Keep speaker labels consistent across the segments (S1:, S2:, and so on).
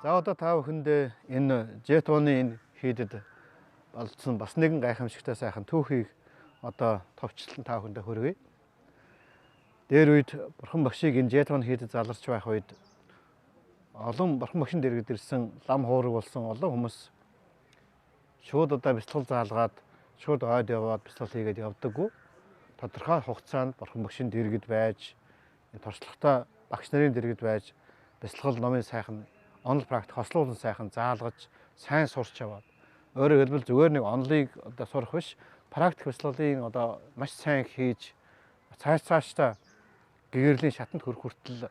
S1: За одоо та бүхэндээ энэ J1-ы энэ хийдэд олдсон бас нэгэн гайхамшигтай сайхан түүхийг одоо товчлон та бүхэндээ хүргэе. Дээр үед бурхан багшийг энэ J1 хийдэд заларч байх үед олон бурхан багшин дэргэд ирсэн лам хуураг болсон олон хүмүүс шууд одоо бяцлал заалгаад шууд ойд яваад бяцлал хийгээд явдаггүй. Тодорхой хугацаанд бурхан багшин дэргэд байж туршлагатай багш нарын дэргэд байж бяцлал номын сайхан онл практик хослуулан сайхан заалгаж сайн сурч яваад өөрөөр хэлбэл зүгээр нэг онлыг одоо сурах биш практик бяцлалын одоо маш сайн хийж цаашдаа гэгэрлийн шатанд хүрэх хүртэл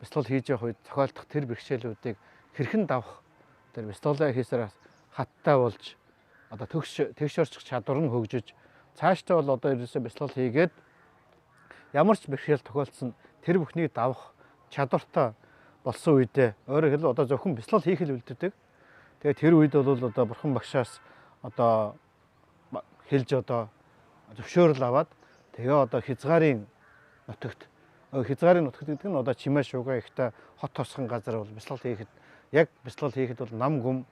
S1: бяцлал хийж явах үед тохиолдох тэр бэрхшээлүүдийг хэрхэн давах тэр бяцлалаа хийсээр хаттай болж одоо тэгш орчих чадвар нь хөгжиж цаашдаа бол одоо ерөөсөө бяцлал хийгээд ямар ч бэрхшээл тохиолдсон тэр бүхнийг давах чадвартай болсон үедээ өөрөөр хэлбэл одоо зөвхөн бяцлал хийх л үлддэг. Тэгээ тэр үед бол одоо бурхан багшаас одоо хэлж одоо зөвшөөрөл аваад тэгээ одоо хязгаарын нутагт гэдэг нь одоо Чимээ шууган ихтэй хот тосхон газар бол бяцлал хийхэд яг бяцлал хийхэд бол нам гүм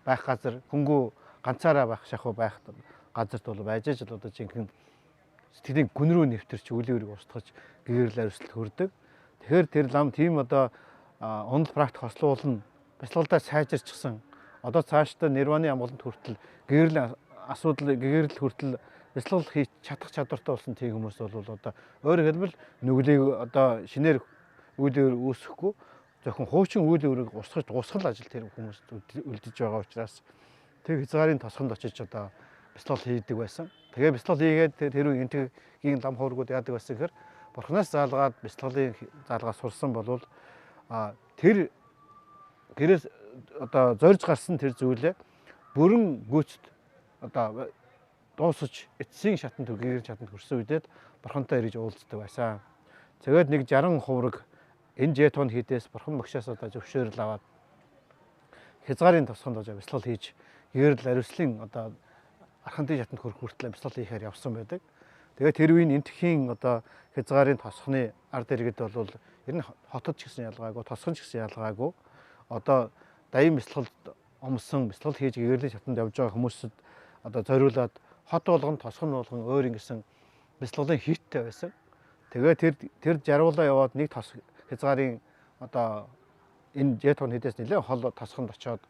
S1: байх газар хөнгөө ганцаараа байх шахуу байх газарт бол байж л одоо жинхэнэ сэтгэлийн гүн рүү нэвтэрч үлийн үрийг устгаж гэгэрэл ариуслалт хүрдэг. Тэгэхээр тэр лам тийм одоо онл практик хослуулна бяцлалдаа сайжирчсан одоо цаашдаа нирваны амгалант хүртэл гэгэрлийн асуудал гэгэрэл хүртэл бяцлал хийж чадах чадвартай болсон тийм хүмүүс бол одоо өөрөөр хэлбэл нүглийг одоо шинээр үйл өөр үүсэхгүй зөвхөн хуучин үйл өөрийг устгаж дуусгал ажил тэр хүмүүс үлдэж байгаа учраас тэг хязгаарын тосгонд очиж одоо бяцлал хийдэг байсан. Тэгээ бяцлал хийгээд тэр үе энтгийн лам хуургууд яадаг байсан гэхээр бурхнаас заалгаад бяцлалын заалгаа сурсан болвол тэр гэрээс одоо зорж гарсан тэр зүйлээ бүрэн гүйцэд одоо дуусаж эцсийн шатанд гэгэрийн шатанд хүрсэн үедээ бурхантай ирж уулздаг байсан. Тэгээд нэг 60 хувраг энэ J1 хийдээс бурхан багшаас одоо зөвшөөрөл аваад хязгаарын тосгонд одоо бяцлал хийж гэгэрэл ариуслын одоо архантын шатанд хүрэх хүртэл бяцлал хийхээр явсан байдаг. Тэгээд тэр үеийн энтхийн одоо хязгаарын тосхны ард иргэд бол ер нь хотод ч гэсэн ялгаагүй, тосхон ч гэсэн ялгаагүй. Одоо даян бяцлалд омсон, бяцлал хийж гэгэрлийн шатанд явж байгаа хүмүүсд одоо зориулаад хот болгон, тосхон болгон өөр ингэсэн бяцлалын хийттэй байсан. Тэгээд тэр жаргуулаа яваад нэг тос хязгаарын одоо энэ J1 хийдээс нэлээд хол тосхонд очоод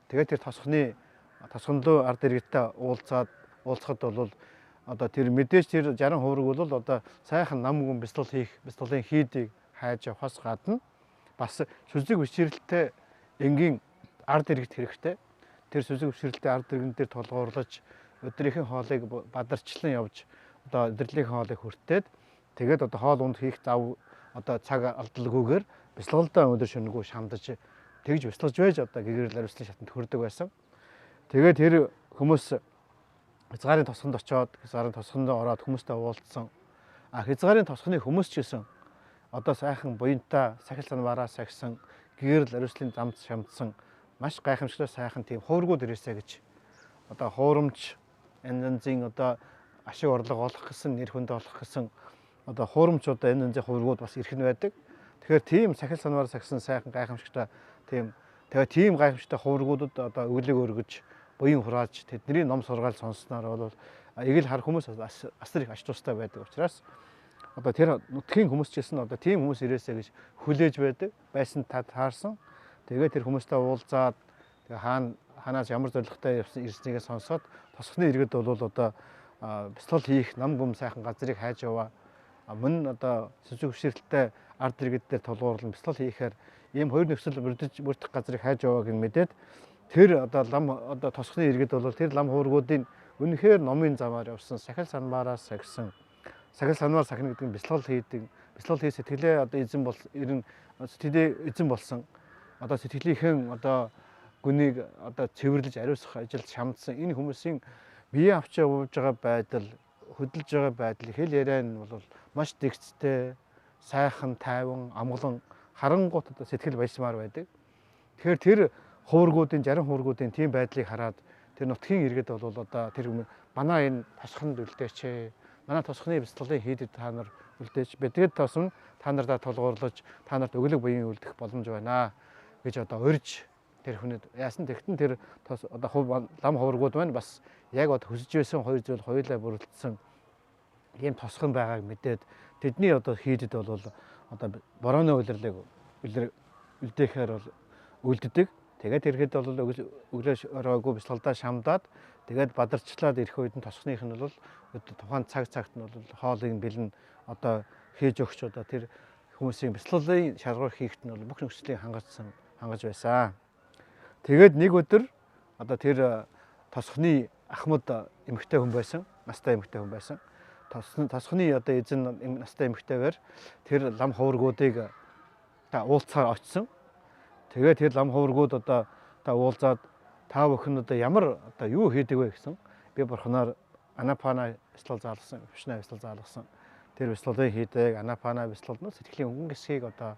S1: тэгээд тэр тосхонлоо ард иргэдтэй уулзахад бол одоо тэр мэдээж тэр 60 хувраг бол одоо сайхан нам гүн бяцлалын хийдийг хайж явахаас гадна бас сүзэг бишрэлттэй энгийн ард иргэд хэрэгтэй. Тэр сүзэг бишрэлттэй ард иргэн дээр толгуурлаж өдрийнхэн хоолыг бадарчлан явж одоо өдрлийн хоолыг хүртээд тэгээд одоо хоол унд хийх зав одоо цаг алдалгүйгээр бяцлагалдаа өдөр шөнөгүй шамдаж тэгж бяцлаж байж одоо гэгэрэл ариуслын шатанд хүрдэг байсан. Тэгээд тэр хүмүүс хязгаарын тосгонд очоод хязгаарын тосгонд ороод хүмүүстэй уулзсан. Хязгаарын тосгоны хүмүүс ч гэсэн одоо сайхан буянтай сахил санваараа сахисан гэгэрэл ариуслын замд шамдсан маш гайхамшигтай сайхан тийм хуургууд ирээсэ гэж одоо хуурамч энэ янзын одоо ашиг орлого олох гэсэн нэр хүнд олох гэсэн одоо хуурамчудаа энэ янзын хуургууд бас ирэх нь байдаг. Тэгэхээр тийм сахил санваараа сахисан сайхан гайхамшигтай тийм гайхамшигтай хуургуудад одоо өглөг өргөж буян хурааж тэдний ном сургаал сонссноор бол эгэл хар хүмүүс бас их ач тустай байдаг учраас одоо тэр нутгийн хүмүүс ч гэсэн одоо тийм хүмүүс ирээсэ гэж хүлээж байдаг байсан таарсан. Тэгээд тэр хүмүүстэй уулзаад тэгээ хаанаас ямар зорилготой ирснийгээ сонсоод тосхны иргэд бол одоо бяцлал хийх нам гүм сайхан газрыг хайж яваа. Мөн одоо сүзэг бишрэлттэй ард иргэд дээр толгуурлан бяцлал хийхээр ийм хоёр нөхцөл бүрдэх газрыг хайж явааг нь мэдээд тэр одоо лам одоо тосхны иргэд бол тэр лам хуургуудын үнэхээр номын замаар явсан сахил санваараа сахисан сахил санваар сахина гэдэг нь бяцлал хийж сэтгэлээ одоо эзэн бол ер нь сэтгэлээ эзэн болсон одоо сэтгэлийнхэн одоо гүнийг одоо цэвэрлэж ариусгах ажилд шамдсан энэ хүмүүсийн бие авч явж байгаа байдал хөдөлж байгаа байдал хэл яриа нь бол маш дэгцтэй сайхан тайван амгалан харангуут одоо сэтгэл баясмаар байдаг. Тэгэхээр тэр хуургуудын 60 хуургуудын тийм байдлыг хараад тэр нутгийн иргэд бол одоо тэр манай энэ тосхонд үлдээч. Манай тосхны бяцлалын хийдэд та нар үлдээч. Бидгээд тосн та нартаа толгуурлаж та нарт өглөг буян үлдэх боломж байна гэж одоо урьж Тэр хүнэд яасан тэгтэн тэр одоо лам хуврагууд маань бас яг одоо хүсэж байсан хоёр зүйл хоёулаа бүрэлдсэн ийм тосхон байгааг мэдээд тэдний одоо хийдэд бол одоо борооны улирлыг үлдээхээр бол үлддэг. Тэгээд ирэхэд бол өглөө ороогүй бясалгалдаа шамдаад тэгээд бадарчлаад ирэх үед нь тосхных нь бол тухайн цагт нь бол хоолыг бэлэн одоо хийж өгч одоо тэр хүмүүсийн бясалгалын шалгуур хийхэд нь бол бүх нөхцөлийг хангаж байсан. Тэгээд нэг өдөр одоо тэр тосхны ахмад эмэгтэй хүн байсан, настай эмэгтэй хүн байсан. Тосхны одоо эзэн настай эмэгтэйгээр тэр лам хуврагуудыг уулзахаар очсон. Тэгээд тэр лам хуврагууд одоо уулзаад та бүхэн одоо ямар одоо юу хийдэг вэ гэсэн. Би бурхнаар анапана бясалгал заалгасан, вишна бясалгал заалгасан. Тэр бясалгалыг хийдэг, анапана бясалгал нь сэтгэлийн өнгөн гисгийг одоо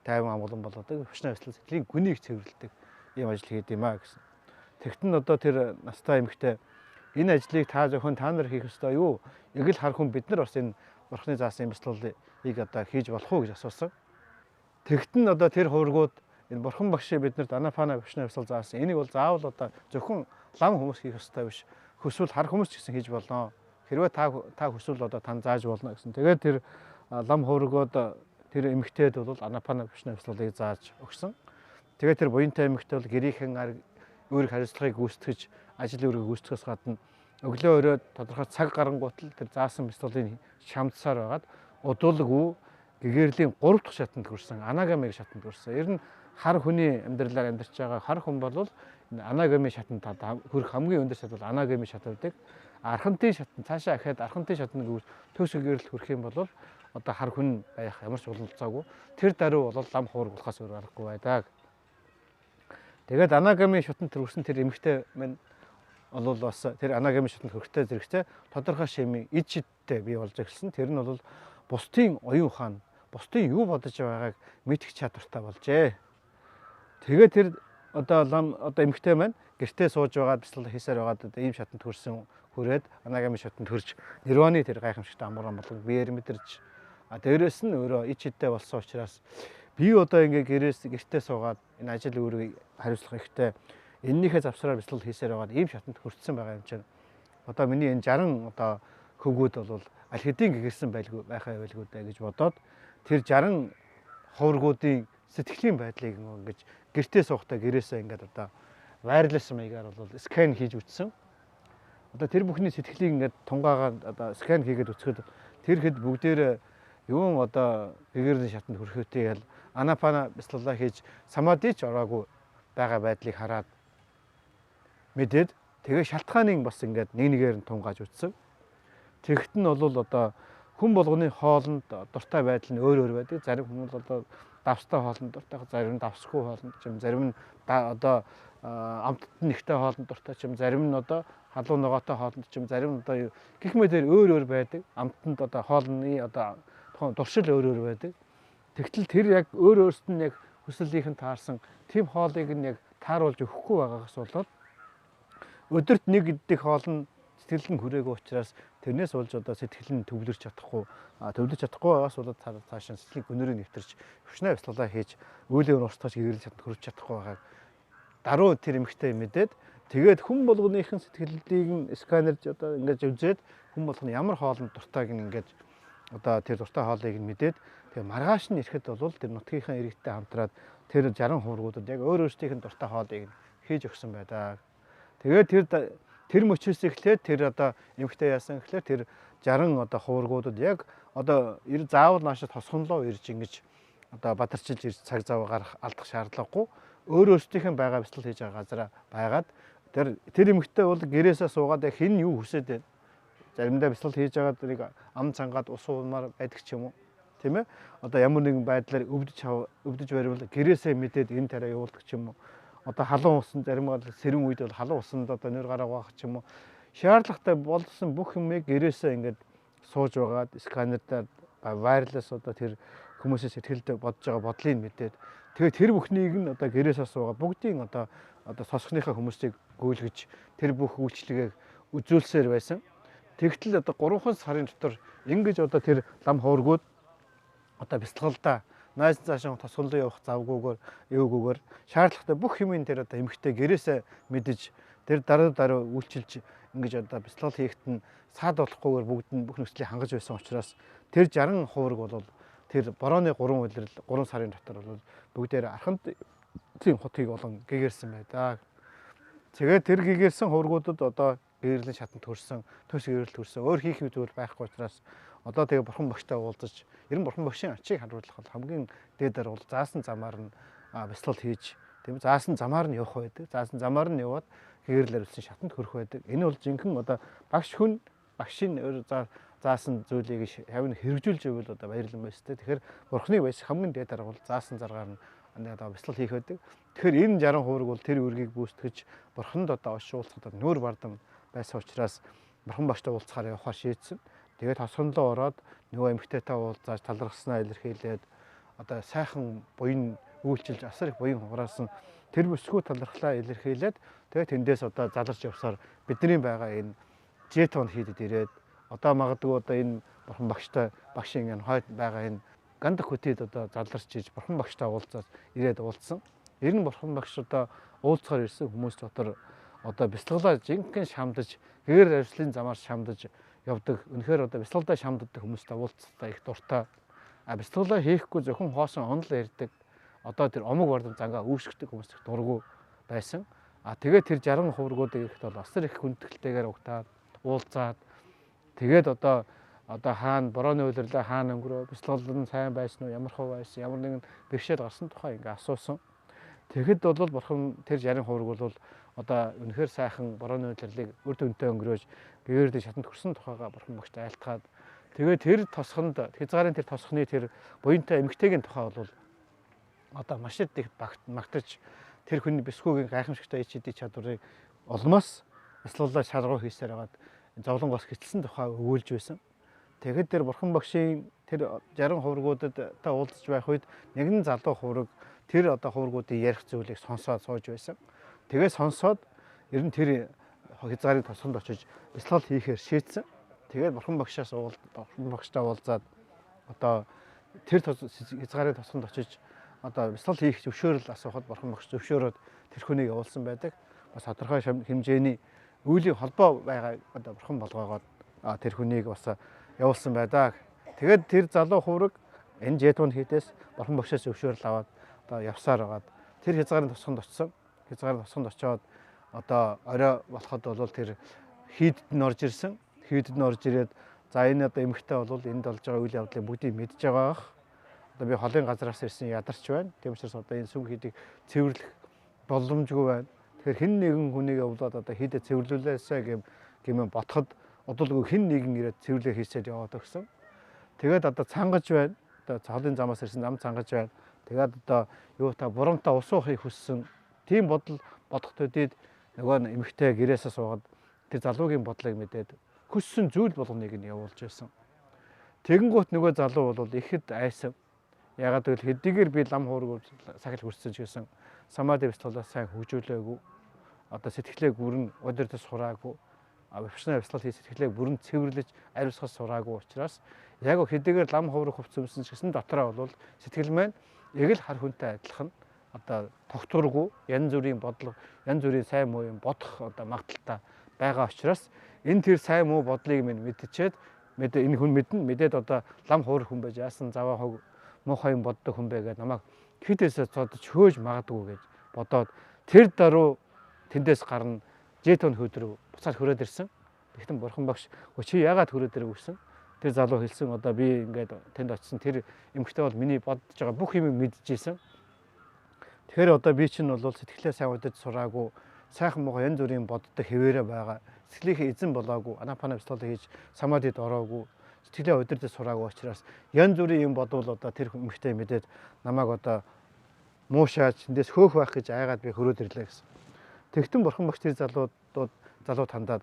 S1: тайван амгалан болгодог, вишна бясалгал сэтгэлийн гүнийг цэвэрлэдэг ийм ажил хийд юм а гэсэн. Тэгтэн одоо тэр настай эмэгтэй энэ ажлыг та нар хийх ёстой юу? Яг л хар хүн бид нар бас энэ бурхны заасан бясалгалыг одоо хийж болох уу гэж асуусан. Тэгтэн одоо тэр хуврагууд энэ бурхан багш биднэрт анапана вишна бясалгал заасан. Энийг бол заавал одоо зөвхөн лам хүмүүс хийх ёстой биш. Хүсвэл хар хүмүүс ч гэсэн хийж болно. Хэрвээ та хүсвэл одоо тань зааж болно гэсэн. Тэгээд тэр лам хуврагууд тэр эмэгтэйд бол анапана вишна бясалгалыг зааж өгсөн. Тэгээд тэр буянтай эмэгтэй бол гэрийнхэн өөрийн хариуцлагыг гүйцэтгэж ажил үүргийг гүйцэтгэхээс гадна өглөө өрөө тодорхой цаг гарангуут л тэр заасан бясалгалыг шамдсаар байгаад удуулгүй гэгэрлийн 3 дахь шатанд хүрсэн, анагамиг шатанд хүрсэн. Ер нь хар хүний амьдралаар амьдарч байгаа хар хүн бол энэ анагамиг шатанд хүрэх хамгийн өндөр шат бол анагамиг шат байдаг. Архантын шатанд цаашаа ахаад архантын шатанд төгс гэгэрэл хүрэх юм бол одоо хар хүн байх ямар ч боломжтой. Тэр даруй бол лам хувраг болохоос өөр аргагүй байдаг. Тэгээд анагамиг шатанд хүрсэн тэр эмэгтэй мань бол бас тэр анагамиг шатанд хүрэхтэй зэрэгтэй тодорхой шимийн эд шидтэй бий болж эхэлсэн. Тэр нь бол бусдын оюун ухаан, бусдын юу бодож байгааг мэдэх чадвартай болжээ. Тэгээд тэр одоо эмэгтэй маань гэртээ сууж байгаа бясалгал хийсээр байгаад ийм шатанд хүрээд анагамиг шатанд хүрч нирваны тэр гайхамшигтай амран болон биеэр мэдэрч дээрээс нь өөрөө эд шидтэй болсон учраас би одоо ингээ гэртээ суугаад энэ ажил үүргийг хариуцлах ихтэй эннийхээ завсраар бясалгал хийсээр байгаад ийм шатанд хүрсэн байгаа юм чинь. Одоо миний энэ 60 одоо хөвгүүд бол аль хэдийн гэгэрсэн байхаа байлгүй даа гэж бодоод тэр 60 хуврагуудын сэтгэлийн байдлыг ингэж гэртээ суухдаа гэрээсээ ингээд одоо вайрлес маягаар бол скан хийж үтсэн. Одоо тэр бүхний сэтгэлийг ингээд тунгаагаад одоо скан хийгээд үцхэд тэр хэд бүгдээрээ юун одоо гэгэрлийн шатанд хүрэхтэй ял анапана бясалгалаа хийж самадич ороогүй байгаа байдлыг хараад мэдээд тэгээ шалтгааныг бас ингээд нэгээр нь тунгааж үтсэн. Тэгэхэд нь бол одоо хүн болгоны хоолнд дуртай байдал нь өөр байдаг. Зарим хүмүүс одоо давстай хоолнд дуртай, зарим нь давсгүй хоолнд ч юм, зарим нь одоо амттд нэгтэй хоолнд дуртай ч юм, зарим нь одоо халуун ногоотой хоолнд ч юм, зарим нь одоо гэх мэтээр өөр байдаг. Амттанд одоо хоолны одоо туршил өөр байдаг. Тэгтэл тэр яг өөрөөсд нь яг хүслийнх нь таарсан тийм хоолыг нь яг тааруулж өгөхгүй байгаагаас болоод өдөрт нэг идэх хоол нь сэтгэл нь хүрээгүй учраас тэрнээс болж одоо сэтгэл нь төвлөрч чадахгүй байгаас болоод цаашаа сэтгэлийн гүнээрээ нэвтэрч хөвшнээ бясалгалаа хийж үүлийн урсгаж гэрэл чадах хүрч чадахгүй байгааг даруй тэр эмэгтэй мэдээд тэгээд хүн болгоныхын сэтгэлийг сканерж одоо ингэж үзээд хүн болгоны ямар хоолнд дуртайг ингэж одоо тэр дуртай хоолыг нь мэдээд тэгээ маргааш нь ирэхэд бол тэр нутгийнхаа иргэдтэй хамтраад тэр 60 хуврагуудад яг өөрсдийнх нь дуртай хоолыг хийж өгсөн байдаг. Тэгээд тэр мөчөөс эхлээд тэр одоо эмэгтэй яасан гэхлээр тэр 60 одоо хуврагуудад яг одоо заавал наашаа тосгонлоо ирж ингэж одоо бадарчилж ирж цаг зав гарах алдах шаардлагагүй өөрөөсдийнх нь байгаа бясалгал хийж байгаа газараа байгаад тэр эмэгтэй бол гэрээсээ суугаад хэн юу хүсэж байна. Заримдаа бясалгал хийж байгаа тэрийг ам цангаад ус уумаар байдаг ч юм уу. Тийм ээ. Одоо ямар нэгэн байдлаар өвдөж баривал гэрээсээ мэдээд энэ тараа явуулдаг ч юм уу. Одоо халуун усан зарим бол сэрэн үед бол халуун усанд одоо нэр гараа угаах ч юм уу. Шаардлагатай болсон бүх юмыг гэрээсээ ингээд сууж байгаад сканерээр вайрлес одоо тэр хүмүүсийн сэтгэлд бодож байгаа бодлыг мэдээд тэгээд тэр бүхнийг нь одоо гэрээсээ суугаад бүгдийн одоо сосхныхаа хүмүүсийг гүйлгэж тэр бүх үйлчлэгийг үзүүлсээр байсан. Тэгтэл одоо 3 сарын дотор ингэж одоо тэр лам хуврагууд одоо бясалгалдаа найз цаашаа тосгонлоо явах завгүйгээр эвгүйгээр шаардлагатай бүх юмын дээр одоо эмэгтэй гэрээсээ мэдэж тэр дараа үйлчилж ингэж одоо бяцлал хийхэд нь саад болохгүйгээр бүгд нь бүх нөхцөлийг хангаж байсан учраас тэр 60 хувраг бол тэр борооны 3 улирал 3 сарын дотор бол бүгдээр арханд тийм хотыг болон гэгэрсэн байдаг. Тэгээд тэр гэгэрсэн хуврагуудад одоо гэгэрлийн шатанд төрсэн, төс гэгэрэл төрсэн, өөр хийх юм зүйл байхгүй учраас одоо тэгээ бурхан багштай уулзаж, ер нь бурхан багшийн ачийг харуулах бол хамгийн дээдээр бол заасан замаар нь бяцлал хийж, тийм заасан замаар нь явах байдаг. Заасан замаар нь яваад гэгэрэл арилсан шатанд хүрэх байдаг. Энэ бол жинхэнэ одоо багшийн заасан зүйлийг хавь хэрэгжүүлж ивэл одоо баярлан байстай. Тэгэхээр бурханы байс хамгийн дээдээр бол заасан заргаар нь одоо бяцлал хийх байдаг. Тэгэхээр энэ 60 хувраг бол тэр үргийг гүйцэтгэж бурханд одоо ошуулцахад нүүр бардам байсан учраас бурхан багштай уулзахаар явахаар шийдсэн. Тэгээд тосгонлоо ороод нөгөө эмэгтэйтэй уулзаж талархснаа илэрхийлээд одоо сайхан буян үйлчилж асар их буян хугараасан тэр бүсгүй талархлаа илэрхийлээд тэгээд тэндээс одоо заларч явсаар бидний байгаа энэ жетон хийдэд ирээд одоо магадгүй одоо энэ бурхан багштай багшийн энэ хойд байгаа энэ гандах хөтөд одоо заларч иж бурхан багштай уулзаад ирээд уулзсан. Ер нь бурхан багш одоо уулзахаар ирсэн хүмүүс дотор одоо бяцлаглаа жинхэнэ шамдаж гэгэр арилслын замаар шамдаж явдаг. Үнэхээр одоо бяцлаглаа шамддаг хүмүүстэй уулзалтаа их дуртай. Бяцлаглаа хийхгүй зөвхөн хоосон онол ярьдаг. Одоо тэр омог бардам зангаа үүсгдэг хүмүүс их дургу байсан. Тэгээд тэр 60 хуврагуудыг ихэд бол асар их хүндэтгэлтэйгээр угтаад уулзаад тэгээд одоо хаана борооны улирлаа хаана өнгөрөө бяцлал нь сайн байсан уу, ямар хөө байсан, ямар нэгэн бэрхшээл гарсан тухай ингээ асуусан. Тэгэхэд бол бурхан тэр 60 хувраг бол одоо үнэхээр сайхан борооны улирлыг үр дүнтэй өнгөрөөж гэгэрлийн шатанд хүрсэн тухайга бурхан багштай айлтгаад тэгээд тэр тосгонд хязгаарын тэр тосгоны тэр буянтай эмэгтэйгийн тухай бол одоо маш их магтаж тэр хүний бисгүүгийн гайхамшигтай ичэдийн чадварыг олмоос бяцлалаа шалгуу хийсээр хагаад зовлонгоос хэтэлсэн тухай өгүүлж байсан. Тэгэхэд тэр бурхан багшийн тэр 60 хуврагуудад та уулзж байх үед нэгэн залуу хувраг тэр одоо хуврагуудын ярих зүйлийг сонсоод сууж байсан. Тэгээ сонсоод ер нь тэр хязгаарын тосгонд очиж бяцлал хийхээр шийдсэн. Тэгээд бурхан багштай уулзаад одоо тэр хязгаарын тосгонд очиж одоо бяцлал хийх зөвшөөрөл асуухад бурхан багш зөвшөөрөөд тэр хүнийг явуулсан байдаг. Бас тодорхой хэмжээний үеийн холбоо байгаа одоо бурхан болгоогоод тэр хүнийг бас явуулсан байдаг. Тэгээд тэр залуу хувраг энэ жетон хийдээс бурхан багшаас зөвшөөрөл аваад одоо явсаар байгаад тэр хязгаарын тосгонд очсон. Хязгаарын тосгонд очиод одоо орой болоход бол тэр хийдэд нь орж ирсэн. Хийдэд нь орж ирээд за энэ одоо эмэгтэй бол энд болж байгаа үйл явдлыг бүгдийг мэдж байгаа бах. Одоо би холын газраас ирсэн ядарч байна. Тийм учраас одоо энэ сүм хийдийг цэвэрлэх боломжгүй байна. Тэгэхээр хэн нэгэн хүнийг явуулаад одоо хийдэ цэвэрлүүлээсэ гэмээр ботход удалгүй хэн нэгэн ирээд цэвэрлээ хийсээр яваад өгсөн. Тэгээд одоо цангаж байна. Одоо холын замаас ирсэн нам цангаж байна. Тэгээд одоо юу та бурамтаа усуухыг хүссэн. Тийм бодол бодох төдийд нөгөө эмэгтэй гэрээсээ суугаад тэр залуугийн бодлыг мэдээд хүссэн зүйл болгоныг нь явуулж байсан. Тэгэнгუთ нөгөө залуу бол ихэд айсан. Ягаад гэвэл хэдийгээр би лам хуург сахил хүрсэн ч гэсэн самади бяцлалаас сайн хөгжүүлээгүй. Одоо сэтгэлээ бүрэн өдөртөс сураагүй. Профессионал бяцлал хийж сэтгэлээ бүрэн цэвэрлэж ариусгах сураагүй учраас яг хэдийгээр лам хуург хувцсан ч гэсэн дотроо бол сэтгэл маань яг л хар хүнтэй адилхан одоо тогтворгүй янз бүрийн бодлого, янз бүрийн сайн муу юм бодох одоо магадaltaй байгаа учраас энэ тэр сайн муу бодлыг минь мэдчихэд энэ хүн мэдээд одоо лам хуург хүн байж яасан заваа хог муухай юм боддог хүн бэ гэдэг намайг хитээсээ цодож хөөж магадгүй гэж бодоод тэр даруй тэндээс гарна жетон хөдрөв буцаад хүрээд ирсэн. Тэгтэн бурхан багш чи яагаад хүрээд ирэх гэсэн тэр залуу хэлсэн одоо би ингээд тэнд очисон тэр эмэгтэй бол миний бодож байгаа бүх юмыг мэдчихсэн. Тэгэхээр одоо би чинь бол сэтгэлээ сайн удаж сураагүй сайхан муухай янз бүрийн боддог хэвээрээ байгаа. Сэтгэлийнхээ эзэн болоогүй анапана бяцлалыг хийж самадид ороогүй сэтгэлээ удирдах сураагүй учраас янз бүрийн юм бодвол одоо тэр эмэгтэй мэдээд намайг одоо муушааж тэндээс хөөх байх гэж айгаад би хөрөөд ирлээ гэсэн. Тэгтэн бурхан багш тэр залуу тандаад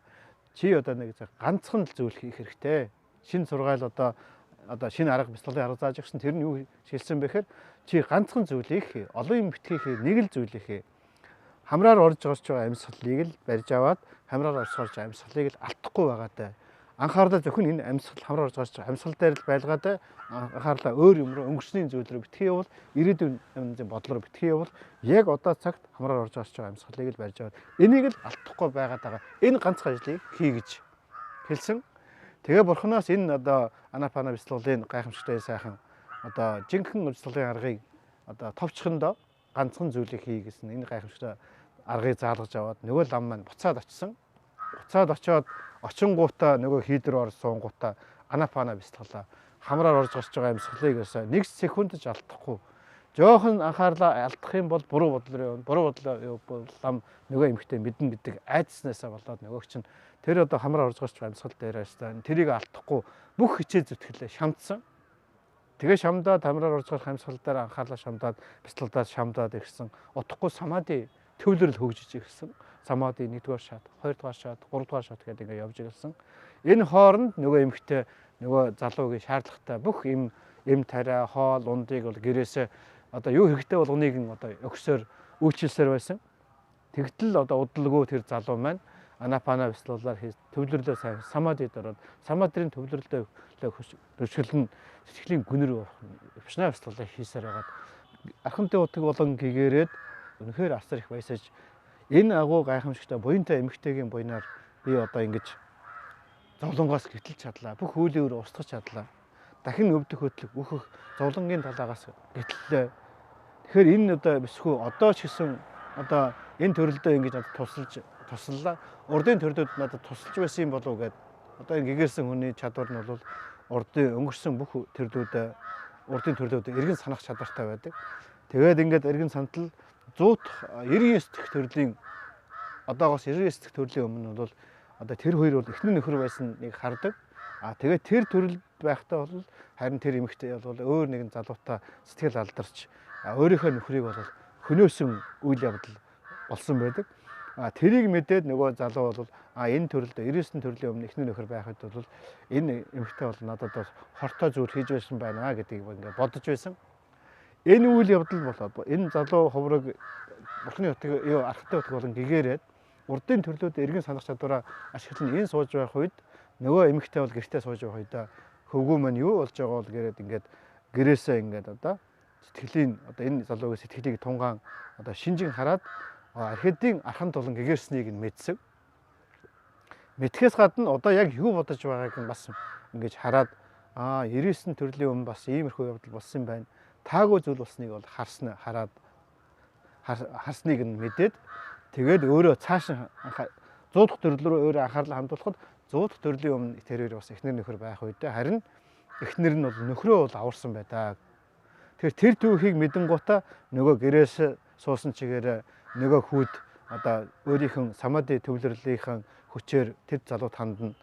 S1: чи одоо нэг ганцхан л зүйл хийх хэрэгтэй. Шинэ сургаал одоо шинэ арга бяцлалын арга зааж өгсөн тэр нь юу хэлсэн бэхээр чи ганцхан зүйлийг хий. Олон юм битгийхээ нэг л зүйлийг хий. Хамраар орж байгаа амьсгалыг л барьж аваад хамраар орж байгаа амьсгалыг л алдахгүй байгаатай. анхаарлаа зөвхөн энэ амьсгал хамраар орж байгаа амьсгал дээр л байлгаад анхаарлаа өөр юм руу өнгөрсний зүйл рүү битгий явал ирээдүйн юмны бодол руу битгий явал яг одоо цагт хамраар орж байгаа амьсгалыг л барьж байгаа. Энийг л алдахгүй байгаад байгаа. Энэ ганцхан ажлыг хий гэж хэлсэн. Тэгээ бурхнаас энэ одоо Анапана бяцлаглалын гайхамшигтай сайхан одоо жинхэнэ урьдчилгын аргыг одоо товчхондоо ганцхан зүйлийг хий гэсэн энэ гайхамшигтай аргыг заалгаж аваад нөгөө лам маань буцаад очсон. Буцаад очоод очингуудаа нөгөө хийдэр ор суунгуудаа Анапана бяцлаглаа хамраар орж гарч байгаа амьсгалыг өсөө 1 секунд ч алдахгүй. Жоохон анхаарлаа алдах юм бол буруу бодлоо явна. Буруу бодлоо лам нөгөө эмхтэй мэднэ гэдэг айдснасаа болоод нөгөө чинь тэр одоо хамраар орж гарч байгаа амьсгал дээрээс тэрийг алдахгүй бүх хичээл зүтгэлээ шамдсан. Тэгээ шамдаад хамраар орж гарах амьсгал дээр анхаарлаа шамдаад бяцлаглаад шамдаад ирсэн. Утахгүй самади төвлөрөл хөгжиж ирсэн. Самади 1-р шат, 2-р шат, 3-р шат гэдэг ингээд явж ирсэн. Энэ хооронд нөгөө эмхтэй нөгөө залуугийн шаардлагатай бүх эм тариа, хоол, ундыг бол гэрээсээ одоо юу хэрэгтэй болгоныг нь одоо өгсөөр үйлчилсээр байсан. Тэгтэл одоо удалгүй тэр залуу маань Анапана бяцлаглалаар төвлөрлөө сайн самадид ороод самадрын төвлөрлөө хөшгөлн сэтгэлийн гүн рүү випашна бяцлаглалаа хийсээр байгаад архамтай утаг болон гэгээрээд үнэхээр асар их баясаж энэ агуу гайхамшигтай буянтай эмэгтэйгийн буйнаар би одоо ингэж зовлонгоос гэтэл чадлаа. Бүх үеийн өөр устгах чадлаа. Дахин өвдөх хөдлөх өөхөх зовлонгийн талаагаас гэтэл тэгэхээр энэ одоо бисхүү одоо ч гэсэн одоо энэ төрөлдөө ингэж надад туслалаа. Урдын төрлөд надад тусалж байсан юм болов уу гэд одоо энэ гэгэрсэн хүний чадвар нь бол урдын өнгөрсөн бүх төрлүүдээ урдын төрлүүд эргэн санах чадвартай байдаг. Тэгээд ингээд эргэн сантал 199 дэх төрлийн одоогоос 99 дэх төрлийн өмнө бол одоо тэр хоёр бол эхнэр нөхөр байсныг хардаг. Тэгээд тэр төрөл байхдаа бол харин тэр эмэгтэй бол өөр нэгэн залуутай сэтгэл алдарч өөрийнхөө нөхрийг бол хөнөөсөн үйл явдал болсон байдаг. Тэрийг мэдээд нөгөө залуу бол энэ төрөлд 99 төрлийн өмнө эхнэр нөхөр байхад бол энэ эмэгтэй бол надад бол хортой зүйл хийж байсан байна гэдгийг ингээд бодож байсан. Энэ үйл явдал болоод энэ залуу хувраг бурхны утга юу архтай утга болон гэгээрээд урдын төрлүүд эргэн санах чадвараа ашиглан энэ сууж байх үед нөгөө эмэгтэй бол гэртээ сууж байх үед хөвгүү маань юу болж байгаа бол гээд ингээд гэрээсээ ингээд одоо сэтгэлийн одоо энэ залуугийн сэтгэлийг тунгаан одоо шинжин хараад архидын архан тулан гэгэрснийг нь мэдсэн. Мэдхээс гадна одоо яг юу бодож байгааг нь бас ингэж хараад 99 төрлийн өмнө бас иймэрхүү явдал болсон юм байна. Таагүй зүйл болсныг бол харсныг нь мэдээд тэгээд өөрөө цааш 100 дахь төрөл рүү өөрөө анхаарлаа хандуулахад 100 дахь төрлийн өмнө тэрээр бас эхнэр нөхөр байх үедээ харин эхнэр нь бол нөхрөө бол аварсан байдаг. Тэгэхээр тэр түүхийг мэдэнгуудаа нөгөө гэрээс суусан чигээр нөгөө хүүд одоо өөрийнх нь самади төвлөрлийнхэн хүчээр тэр залууд хандна.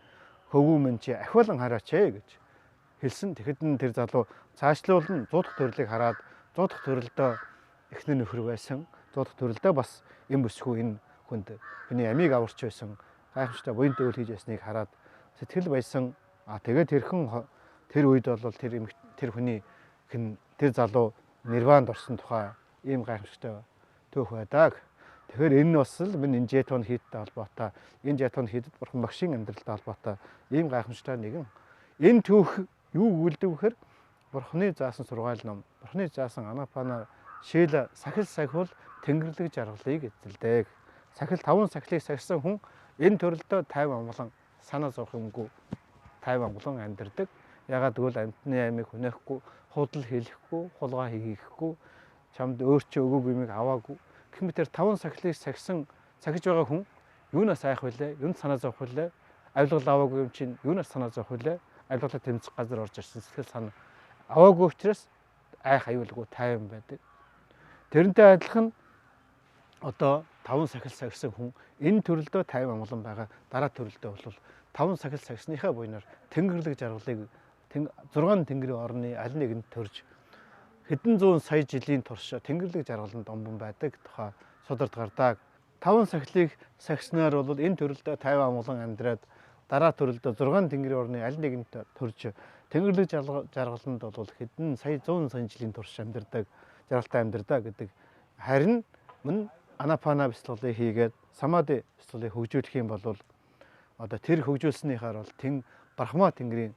S1: Хөвгүү минь чи ахиулан хараач гэж хэлсэн. Тэгэхэд нь тэр залуу цаашлуулна 100 дахь төрлийг хараад 100 дахь төрөлдөө эхнэр нөхөр байсан. 100 дахь төрөлдөө бас эм бүсгүй энэ хүнд хүний амийг аварч байсан. Гайхамшигтай буянтай үйл хийж байсныг хараад сэтгэл баясан. Тэгээд тэр үед бол тэр хүний тэр залуу нирванд орсон тухай ийм гайхамшигтай түүх байдаг. Тэгэхээр энэ нь бас л энэ жетон хийдтэй холбоотой, энэ жетон хийдэд бурхан багшийн амьдралтай холбоотой ийм гайхамшигтай нэгэн. Энэ түүх юу өгүүлдэг вэхээр бурханы заасан сургаал ном, бурханы заасан Анапана шийла сахил сахиул тэнгэрлэг жаргалыг эзэлдэг. Сахил 5 сахилыг сахисан хүн энэ төрөлдөө 50 амгалан санаа зовх юмгүй 50 амгалан амьдардаг. Ягаад гэвэл амьтны аймыг хүнээхгүй, худал хийхгүй, хулгай хийхгүй, чамд өөрчөө өгөөг юмыг аваагүй. Гэх мэт тэр 5 сахилыг сахиж байгаа хүн юунаас айх вүлээ? Юунд санаа зовх вүлээ? Авилгал аваагүй юм чинь юунаас санаа зовх вүлээ? Авилгалаа тэмцэх газар орж ирсэн сэтгэл санаа аваагүй учраас айх аюулгүй тайван байдаг. Тэрнтэй адилхан одоо 5 сахил сахисан хүн энэ төрөлдөө 50 амгалан байгаа. Дараа төрөлдөө бол 5 сахил сахисныхаа буйнаар тэнгэрлэг жаргалыг 6 тэнгэрийн орны аль нэгэнд төрж хэдэн зуун сая жилийн турш тэнгэрлэг жаргаланд омбон байдаг тухай судалт гардаг. 5 сахилыг сахиснаар бол энэ төрөлдөө 50 амгалан амьдраад дараа төрөлдөө 6 тэнгэрийн орны аль нэгэнд төрж тэнгэрлэг жаргаланд бол хэдэн сая 100 сая жилийн турш амьдардаг, жаргалтай амьдардаг гэдэг. Харин мөн Анапана бяцлаглалыг хийгээд самади бяцлаглалыг хөгжүүлэх юм бол одоо тэр хөгжүүлснийхаар бол Брахма тэнгэрийн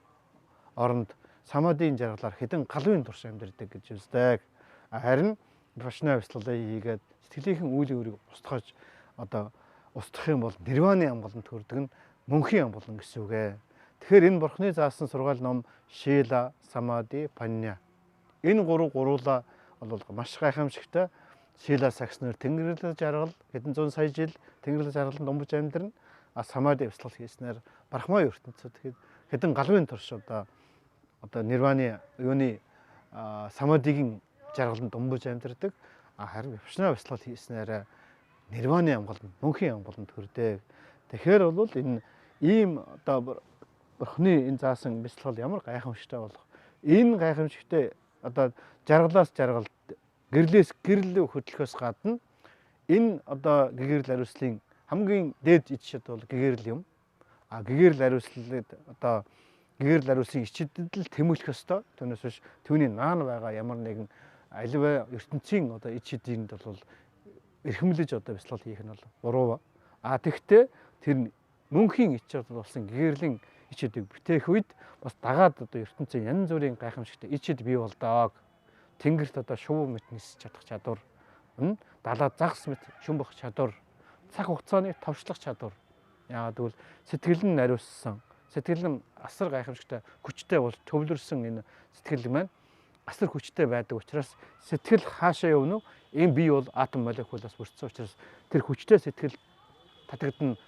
S1: оронд самадийн жаргалаар хэдэн галвын турш амьдардаг гэж үздэг. Харин випашна бяцлалаа хийгээд сэтгэлийнхэн үйл өөрийг устгаж устгах юм бол нирваны амгаланд хүрдэг нь мөнхийн амгалан гэсэн үг ээ. Тэгэхээр энэ бурхны заасан сургаал ном Шила, Самади, Панья. Энэ гуруула бол маш гайхамшигтай. Шила сагснаар тэнгэрлэг жаргал хэдэн зуун сая жил тэнгэрлэг жаргаланд өмбөж амьдрна. Самади бяцлал хийснээр брахма ертөнцөд хэдэн галвын турш нирваны юуны самадигийн жаргаланд өмбөж амьдрдаг. Харин випашна бяцлал хийснээр нирваны амгаланд, мөнхийн амгаланд хүрдэг. Тэгэхээр бол энэ ийм бурхны энэ заасан бяцлал ямар гайхамшигтай болох. Энэ гайхамшигтай жаргалаас жаргалд гэрлээс гэрэл хөдлөхөөс гадна энэ гэгэрэл ариуслын хамгийн дээд ич шат бол гэгэрэл юм. Гэгэрэл ариуслыг гэгэрэл ариуслын ичэдэд л тэмүүлэх ёстой. Түүнээс биш түүний наан байгаа ямар нэгэн аливаа ертөнцийн ич шидэнд бол эрхэмлэж бяцлал хийх нь бол буруу. Тэгвэл тэр мөнхийн ич шат болсон гэгэрлийн ич шидийг бүтээх үед бас дагаад ертөнцийн янз бүрийн гайхамшигтай ич шид бий болдог. Тэнгэрт шувуу мэт нисэж чадах чадвар, далаа загас мэт шүмбэх чадвар, цаг хугацааны товчлох чадвар. Яагаад гэвэл сэтгэл нь ариуссан, сэтгэл нь асар гайхамшигтай хүчтэй бол төвлөрсөн энэ сэтгэл маань асар хүчтэй байдаг учраас сэтгэл хаашаа явна вэ? Энэ бие бол атом молекулаас бүрдсэн учраас тэр хүчтэй сэтгэл татагдана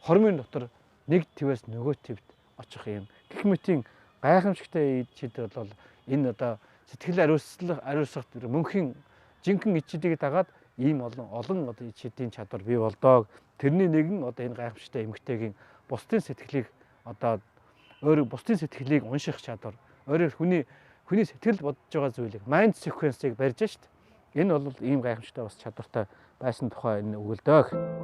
S1: хормын дотор нэг твээс нөгөө твд очих юм. Гэх мэтийн гайхамшигтай ичид бол энэ сэтгэл ариусгах мөнхийн жинхэнэ ичидийг дагаад ийм олон ичидийн чадвар бий болдог. Тэрний нэг нь энэ гайхамшигтай эмгтэйгийн бусдын сэтгэлийг бусдын сэтгэлийг унших чадвар. Өөрөөр хүний сэтгэл бодож байгаа зүйлийг mind sequence-ийг барьж шít. Энэ бол ийм гайхамшигтай бас чадвартай байсан тухай энэ өгүүлдэг.